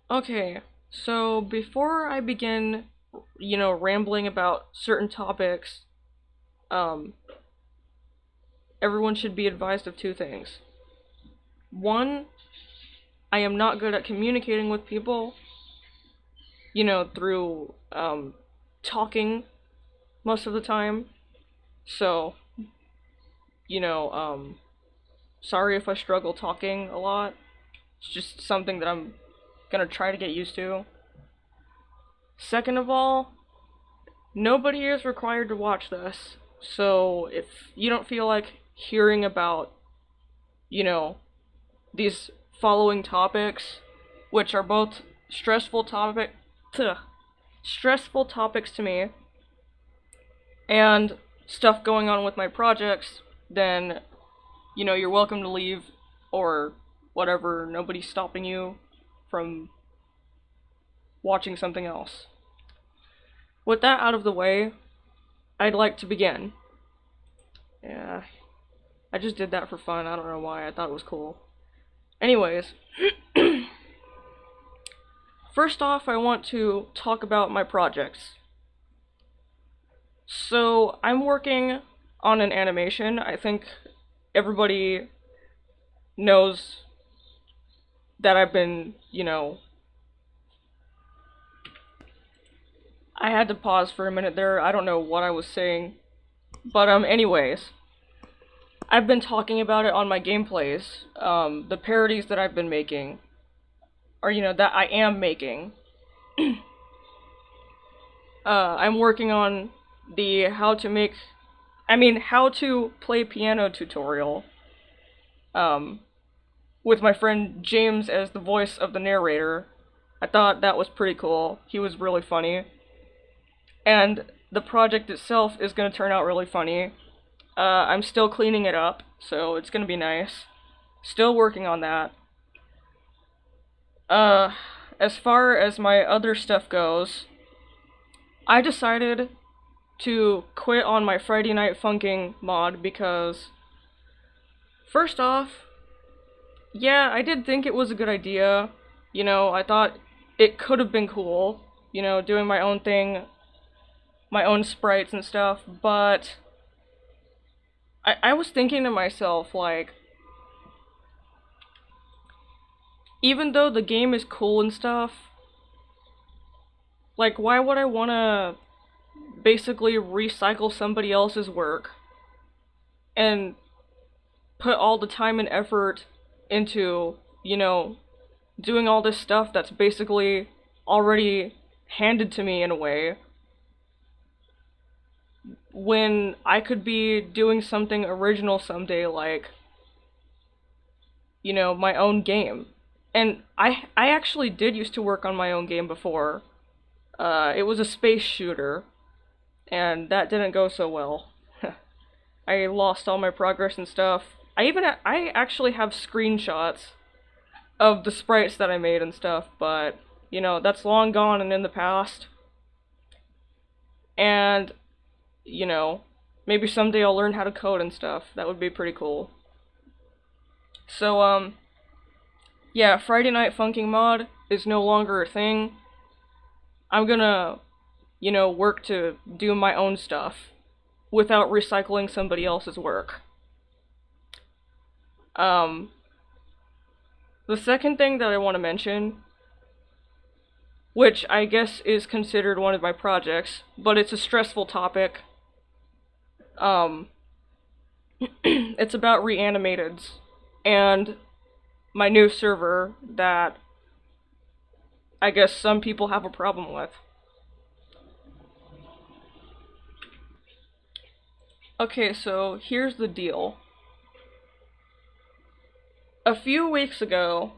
Okay, so before I begin, rambling about certain topics, um, everyone should be advised of two things. One, I am not good at communicating with people, through talking most of the time. So, you know, um, sorry if I struggle talking a lot. It's just something that I'm gonna try to get used to. Second of all, nobody is required to watch this. So if you don't feel like hearing about, you know, these following topics, which are both stressful topic, ugh, stressful topics to me, and stuff going on with my projects, then you're welcome to leave or whatever. Nobody's stopping you from watching something else. With that out of the way, I'd like to begin. Yeah, I just did that for fun. I don't know why. I thought it was cool. Anyways, first off, I want to talk about my projects. So, I'm working on an animation. I think everybody knows that I've been, I had to pause for a minute there. I don't know what I was saying. But, anyways, I've been talking about it on my gameplays. The parodies that I've been making, or, that I am making. I'm working on the how to play piano tutorial. Um, with my friend James as the voice of the narrator. I thought that was pretty cool. He was really funny. And the project itself is going to turn out really funny. I'm still cleaning it up, so it's going to be nice. Still working on that. Uh, as far as my other stuff goes, I decided to quit on my Friday Night Funking mod because, first off, yeah, I did think it was a good idea. I thought it could have been cool, doing my own thing, my own sprites and stuff, but I was thinking to myself, like, even though the game is cool and stuff, like, why would I wanna basically recycle somebody else's work and put all the time and effort into, doing all this stuff that's basically already handed to me in a way, when I could be doing something original someday, like, my own game. And I actually did used to work on my own game before. It was a space shooter, and that didn't go so well. I lost all my progress and stuff. I actually have screenshots of the sprites that I made and stuff, but that's long gone and in the past. And you know, maybe someday I'll learn how to code and stuff. That would be pretty cool. So yeah, Friday Night Funking mod is no longer a thing. I'm gonna, work to do my own stuff without recycling somebody else's work. Um, the second thing that I want to mention, which I guess is considered one of my projects, but it's a stressful topic. Um, it's about reanimateds and my new server that I guess some people have a problem with. Okay, so here's the deal. A few weeks ago,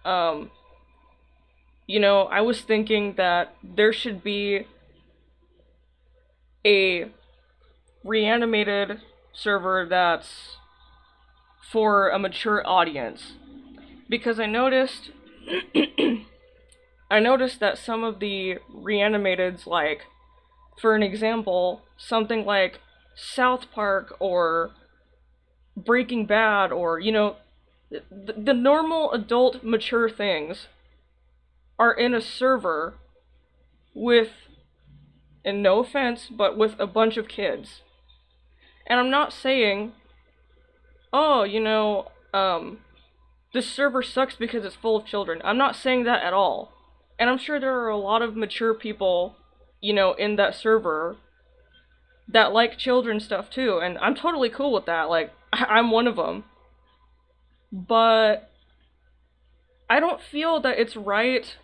um, I was thinking that there should be a reanimated server that's for a mature audience. Because I noticed that some of the reanimateds, like, for an example, something like South Park or Breaking Bad or, the normal adult mature things, are in a server with, and no offense, but with a bunch of kids. And I'm not saying, oh, this server sucks because it's full of children. I'm not saying that at all. And I'm sure there are a lot of mature people, in that server that like children stuff too, and I'm totally cool with that. Like, I'm one of them. But I don't feel that it's right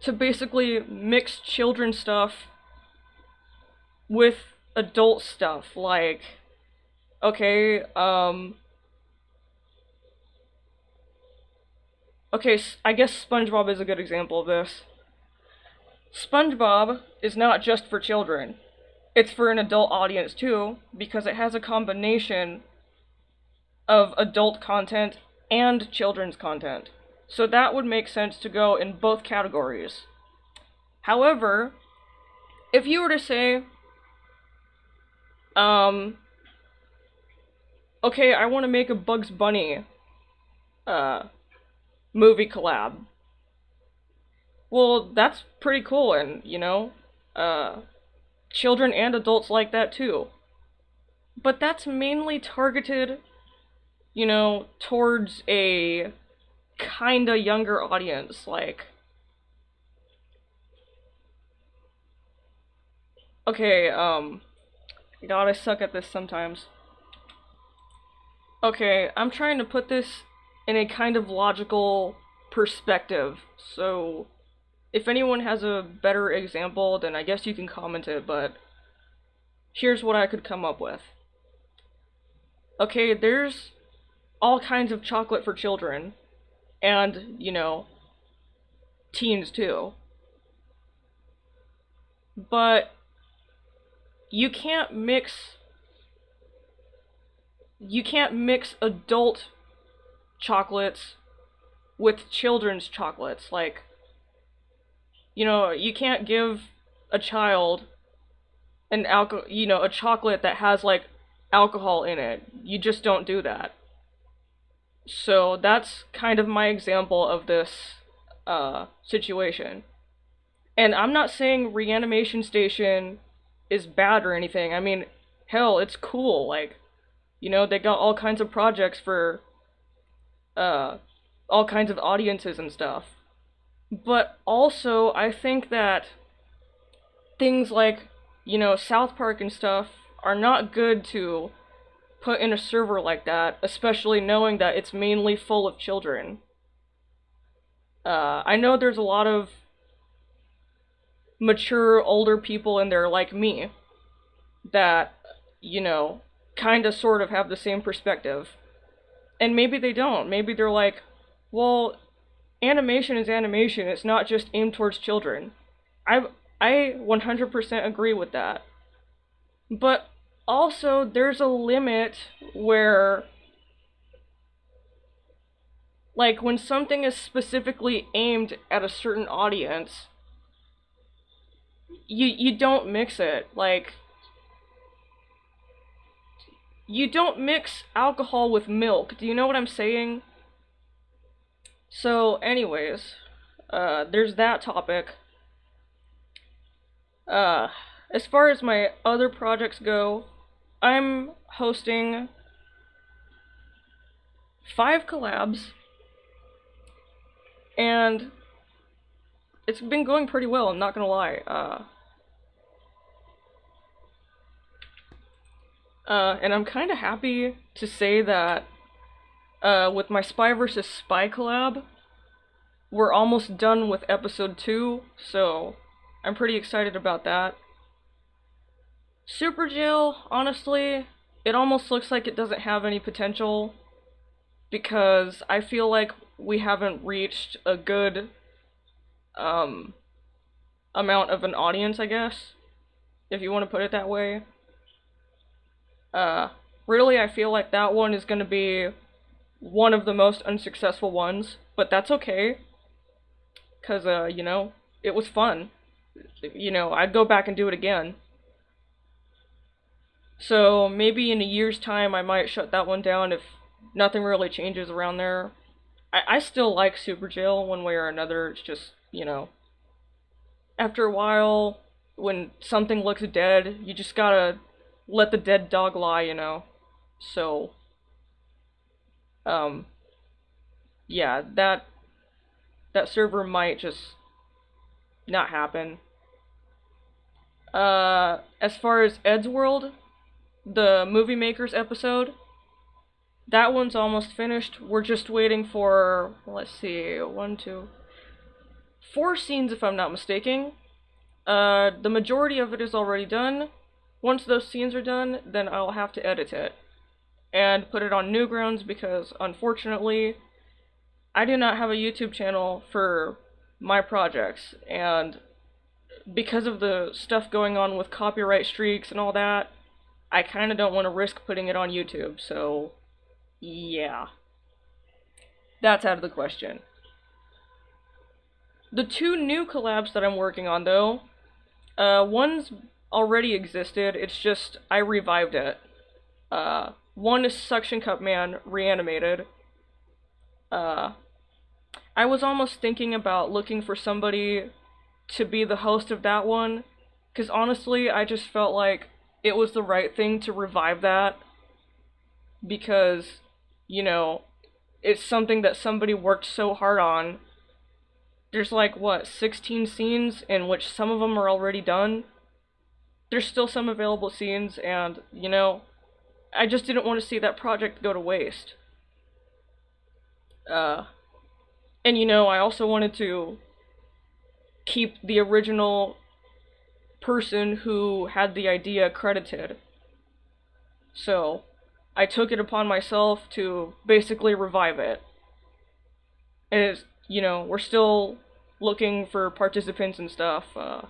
to basically mix children stuff with adult stuff. Like, okay, I guess SpongeBob is a good example of this. SpongeBob is not just for children. It's for an adult audience too, because it has a combination of adult content and children's content. So that would make sense to go in both categories. However, if you were to say, okay, I want to make a Bugs Bunny movie collab. Well, that's pretty cool, and, children and adults like that too. But that's mainly targeted, towards a kinda younger audience. Like, okay, God, I suck at this sometimes. Okay, I'm trying to put this in a kind of logical perspective, so if anyone has a better example, then I guess you can comment it, but here's what I could come up with. Okay, there's all kinds of chocolate for children, and, teens too. But you can't mix adult chocolates with children's chocolates. Like, you can't give a child a chocolate that has like alcohol in it. You just don't do that. So that's kind of my example of this situation. And I'm not saying Reanimation Station is bad or anything. I mean, hell, it's cool. Like, they got all kinds of projects for all kinds of audiences and stuff. But also, I think that things like, South Park and stuff are not good to put in a server like that, especially knowing that it's mainly full of children. I know there's a lot of mature, older people in there like me that, kinda sort of have the same perspective. And maybe they don't. Maybe they're like, well, animation is animation, it's not just aimed towards children. I 100% agree with that. But also, there's a limit where, like, when something is specifically aimed at a certain audience, you don't mix it. Like, you don't mix alcohol with milk. Do you know what I'm saying? So, anyways, there's that topic. As far as my other projects go, I'm hosting 5 collabs, and it's been going pretty well, I'm not gonna lie. And I'm kinda happy to say that, with my Spy vs. Spy collab, we're almost done with episode 2, so I'm pretty excited about that. Super Jail, honestly, it almost looks like it doesn't have any potential, because I feel like we haven't reached a good, amount of an audience, I guess, if you want to put it that way. Really, I feel like that one is gonna be one of the most unsuccessful ones, but that's okay, cause, it was fun. I'd go back and do it again. So maybe in a year's time I might shut that one down if nothing really changes around there. I still like Super Jail one way or another. It's just, after a while, when something looks dead, you just gotta let the dead dog lie. So, um, yeah, that server might just not happen. As far as Ed's World, the Movie Makers episode, that one's almost finished. We're just waiting for, let's see, one, two, four scenes if I'm not mistaken. The majority of it is already done. Once those scenes are done, then I'll have to edit it and put it on Newgrounds because, unfortunately, I do not have a YouTube channel for my projects, and because of the stuff going on with copyright streaks and all that, I kind of don't want to risk putting it on YouTube, so yeah. That's out of the question. The two new collabs that I'm working on, though, one's already existed, it's just I revived it. One is Suction Cup Man Reanimated. I was almost thinking about looking for somebody to be the host of that one, because honestly, I just felt like it was the right thing to revive that, because, it's something that somebody worked so hard on. There's like, 16 scenes, in which some of them are already done. There's still some available scenes, and, I just didn't want to see that project go to waste. And I also wanted to keep the original person who had the idea credited. So, I took it upon myself to basically revive it. And it's, we're still looking for participants and stuff. I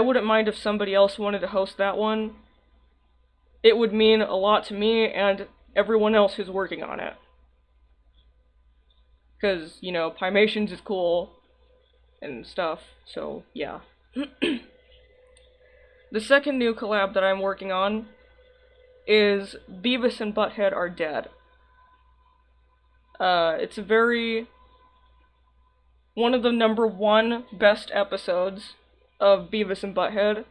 wouldn't mind if somebody else wanted to host that one. It would mean a lot to me and everyone else who's working on it. Because, Pymations is cool and stuff, so yeah. The second new collab that I'm working on is Beavis and Butthead Are Dead. It's one of the number one best episodes of Beavis and Butthead.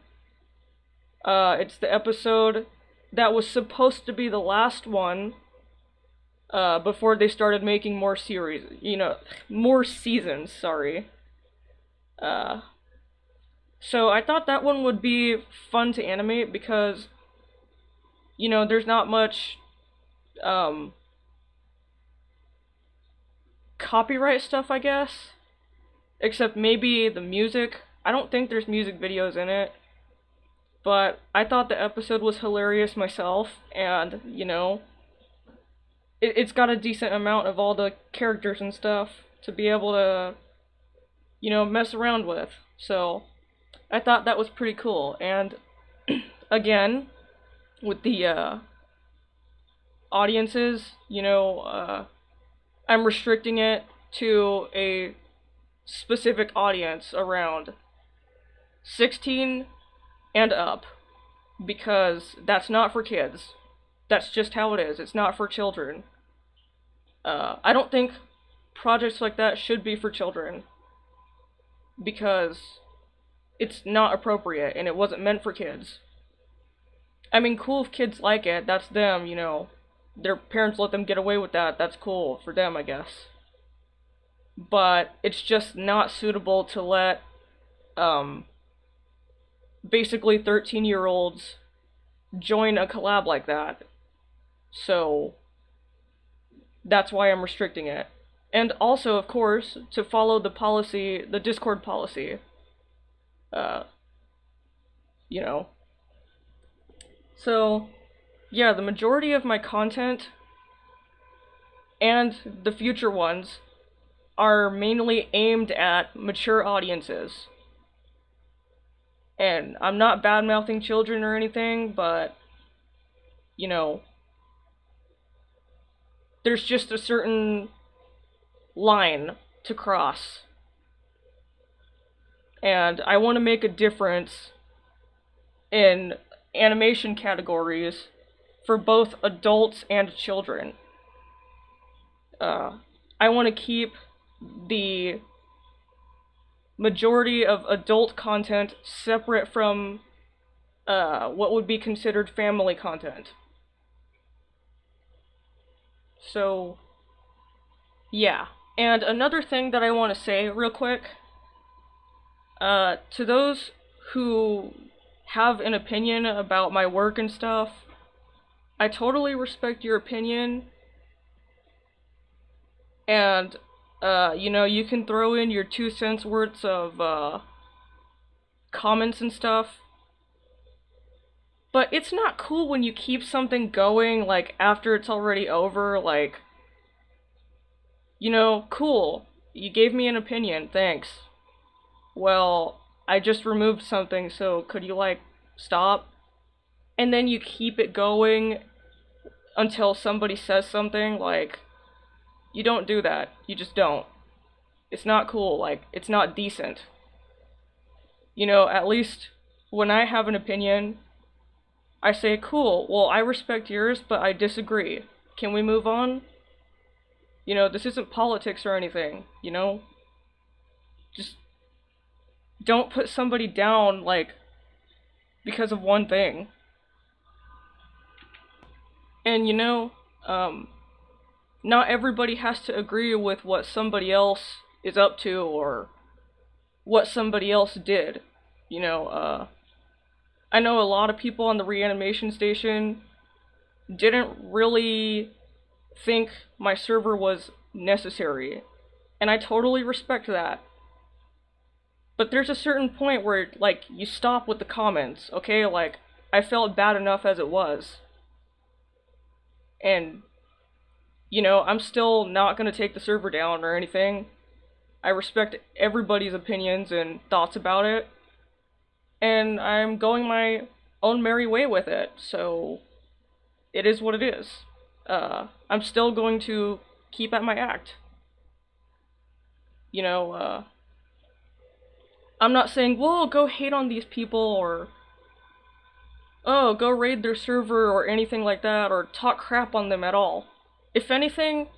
It's the episode that was supposed to be the last one, before they started making more more seasons, sorry. So I thought that one would be fun to animate because, there's not much, copyright stuff, I guess. Except maybe the music. I don't think there's music videos in it. But I thought the episode was hilarious myself, and, it's got a decent amount of all the characters and stuff to be able to, mess around with. So, I thought that was pretty cool. And, again, with the, audiences, I'm restricting it to a specific audience around 16 and up, because that's not for kids. That's just how it is. It's not for children. I don't think projects like that should be for children, because it's not appropriate and it wasn't meant for kids. I mean, cool if kids like it, that's them, their parents let them get away with that, that's cool for them, I guess. But it's just not suitable to let, basically 13-year-olds join a collab like that. So, that's why I'm restricting it. And also, of course, to follow the Discord policy. So, yeah, the majority of my content and the future ones are mainly aimed at mature audiences. And I'm not bad-mouthing children or anything, but, there's just a certain line to cross. And I want to make a difference in animation categories for both adults and children. I want to keep the majority of adult content separate from what would be considered family content. So, yeah. And another thing that I want to say real quick, to those who have an opinion about my work and stuff, I totally respect your opinion, and, you can throw in your 2 cents worth of, comments and stuff, but it's not cool when you keep something going, like, after it's already over, like, cool, you gave me an opinion, thanks. Well, I just removed something, so could you, like, stop? And then you keep it going until somebody says something, like, you don't do that. You just don't. It's not cool, like, it's not decent. At least when I have an opinion, I say, cool, well, I respect yours, but I disagree. Can we move on? This isn't politics or anything, Just don't put somebody down, like, because of one thing. And not everybody has to agree with what somebody else is up to or what somebody else did. I know a lot of people on the reanimation station didn't really think my server was necessary, and I totally respect that. But there's a certain point where, like, you stop with the comments, okay? Like, I felt bad enough as it was. And, I'm still not gonna take the server down or anything. I respect everybody's opinions and thoughts about it. And I'm going my own merry way with it, so it is what it is. I'm still going to keep at my act. I'm not saying, whoa, go hate on these people, or, oh, go raid their server, or anything like that, or talk crap on them at all. If anything,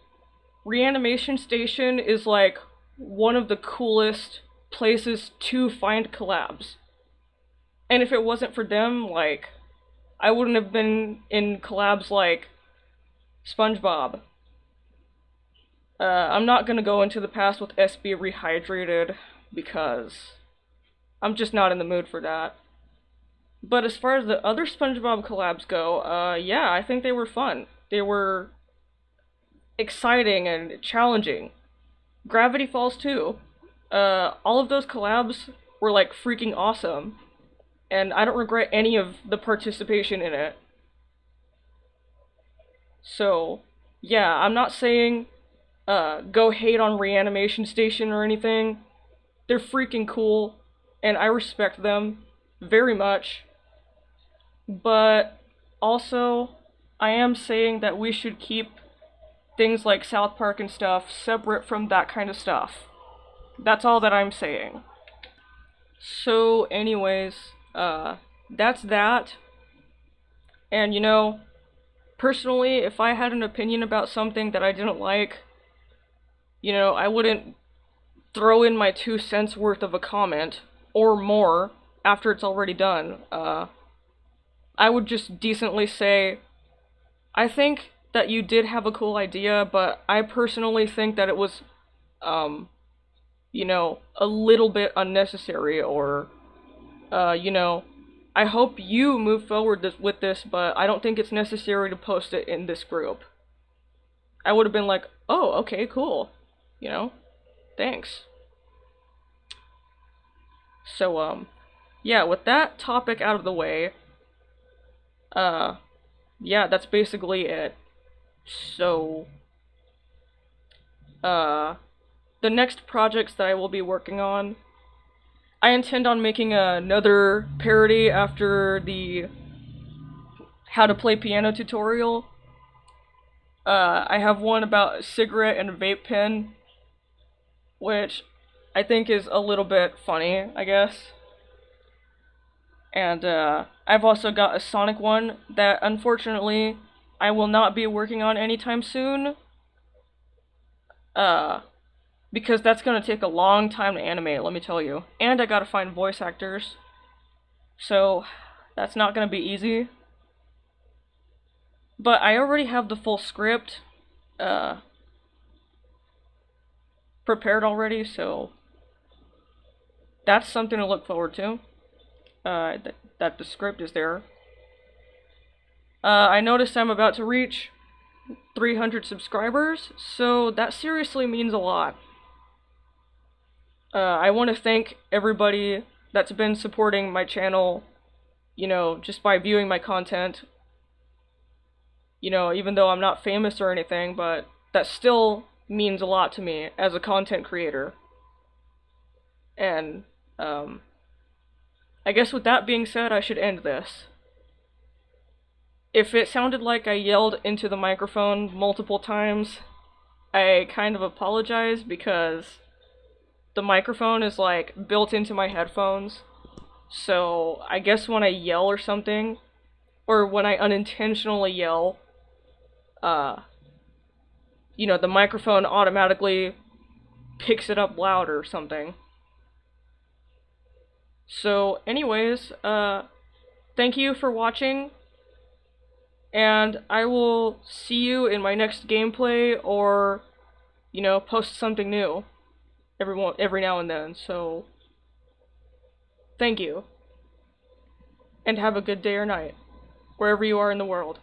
Reanimation Station is, like, one of the coolest places to find collabs. And if it wasn't for them, like, I wouldn't have been in collabs like SpongeBob. I'm not gonna go into the past with SB Rehydrated, because I'm just not in the mood for that. But as far as the other SpongeBob collabs go, yeah, I think they were fun. They were exciting and challenging. Gravity Falls too. All of those collabs were, like, freaking awesome, and I don't regret any of the participation in it. So, yeah, I'm not saying, go hate on Reanimation Station or anything. They're freaking cool, and I respect them very much. But also, I am saying that we should keep things like South Park and stuff separate from that kind of stuff. That's all that I'm saying. So, anyways, that's that. And personally, if I had an opinion about something that I didn't like, I wouldn't throw in my 2 cents worth of a comment, or more, after it's already done. I would just decently say, I think that you did have a cool idea, but I personally think that it was, a little bit unnecessary, or, I hope you move forward with this, but I don't think it's necessary to post it in this group. I would have been like, oh, okay, cool. Thanks. So, yeah, with that topic out of the way, yeah, that's basically it. So, the next projects that I will be working on, I intend on making another parody after the how to play piano tutorial. I have one about a cigarette and a vape pen, which I think is a little bit funny, I guess. And I've also got a Sonic one that unfortunately I will not be working on anytime soon. Uh, because that's gonna take a long time to animate, let me tell you. And I gotta find voice actors. So that's not gonna be easy. But I already have the full script uh, prepared already, so that's something to look forward to. That the script is there. I noticed I'm about to reach 300 subscribers, so that seriously means a lot. I want to thank everybody that's been supporting my channel, just by viewing my content. Even though I'm not famous or anything, but that still means a lot to me as a content creator. And, I guess with that being said, I should end this. If it sounded like I yelled into the microphone multiple times, I kind of apologize because the microphone is like built into my headphones. So I guess when I yell or something, or when I unintentionally yell, the microphone automatically picks it up loud or something. So, anyways, thank you for watching, and I will see you in my next gameplay or, post something new every now and then. So, thank you, and have a good day or night, wherever you are in the world.